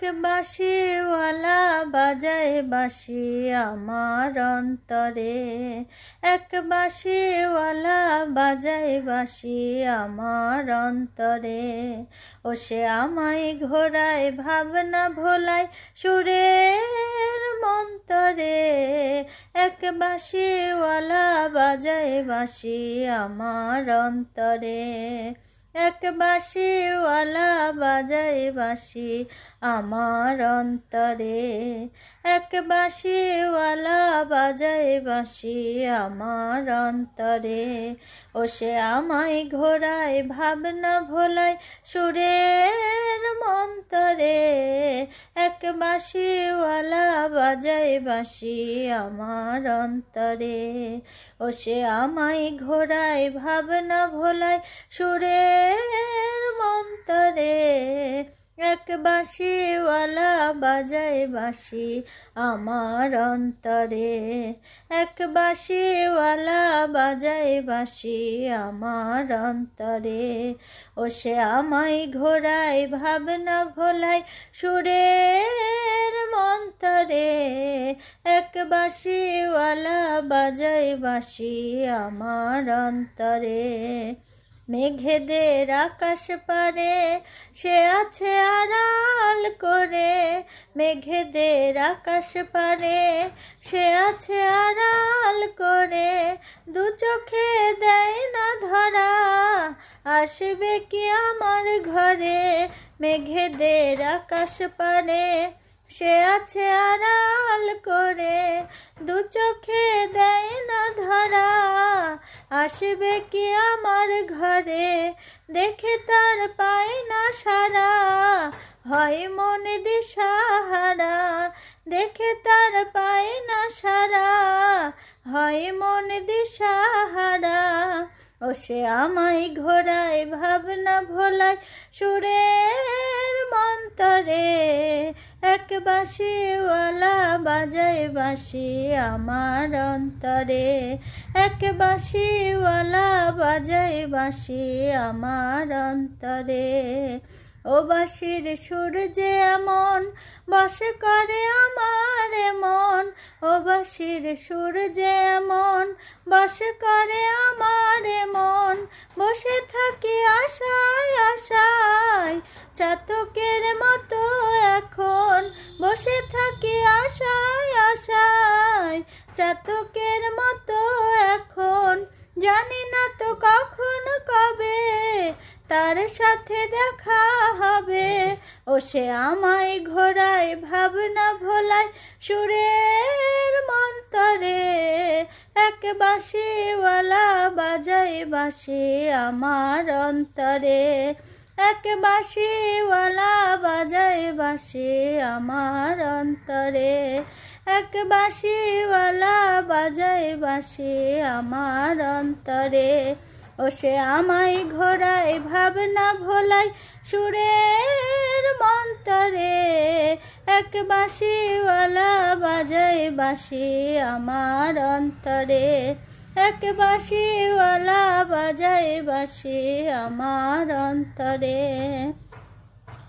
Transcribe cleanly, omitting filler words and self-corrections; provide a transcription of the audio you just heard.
এক বাঁশিওয়ালা বাজায় বাঁশি আমার অন্তরে, এক বাঁশিওয়ালা বাজায় বাঁশি আমার অন্তরে। ও সে আমায় ঘোরায় ভাবনা ভোলায় সুরের মন্তরে, এক বাঁশিওয়ালা বাজায় বাঁশি আমার অন্তরে, এক বাঁশিওয়ালা বাজায় বাঁশি আমার অন্তরে, এক বাঁশিওয়ালা বাজায় বাঁশি আমার অন্তরে। ও সে আমায় ঘোরায় ভাবনা ভোলায় সুরের মন্তরে, এক বাঁশিওয়ালা বাজায় বাঁশি আমার অন্তরে। ও সে আমায় ঘোরায় ভাবনা ভোলায় সুরের মন্তরে, এক বাঁশিওয়ালা বাজায় বাঁশি আমার অন্তরে, এক বাঁশিওয়ালা বাজায় বাঁশি আমার অন্তরে। ও সে আমায় ঘোরায় ভাবনা ভোলায় সুরের মন্তরে, এক বাঁশিওয়ালা বাজায় বাঁশি আমার অন্তরে। মেঘেদের আকাশ পারে সে আছে আড়াল করে, মেঘেদের আকাশ পারে সে আছে আড়াল করে, দু চোখে দেয় না ধরা আসবে কি আমার ঘরে। মেঘেদের আকাশ পারে সে আছে আড়াল করে, দু চোখে দেয় না ধরা আসবে কি আমার ঘরে। দেখে তার পায় না সারা হয় মনে দিশাহারা, দেখে তার পায় না সারা হয় মনে দিশাহারা। ও সে আমায় ঘোরায় ভাবনা ভোলায় সুরের মন্তরে, এক বাঁশিওয়ালা বাজায় বাঁশি আমার অন্তরে, এক বাঁশিওয়ালা বাজায় বাঁশি আমার অন্তরে। ও বাঁশির সুর যে এমন বশ করে আমার মন, ও বাঁশির সুর যে এমন বশ করে আমার মন। বসে থাকি আশায় আশায় চাতকের মতো এখন, বসে থাকি আশায় আশায় চাতকের মতো এখন। জানি না তো কখন কবে তার সাথে দেখা হবে। ও সে আমায় ঘোরায় ভাবনা ভোলায় সুরের মন্তরে, এক বাঁশিওয়ালা বাজায় বাঁশি আমার অন্তরে, এক বাঁশিওয়ালা বাজায় বাঁশি আমার অন্তরে, এক বাঁশিওয়ালা বাজায় বাঁশি আমার অন্তরে। ও সে আমায় ঘোরায় ভাবনা ভোলায় সুরের মন্তরে, এক বাঁশিওয়ালা বাজায় বাঁশি আমার অন্তরে, এক বাঁশিওয়ালা বাজায় বাঁশি আমার অন্তরে।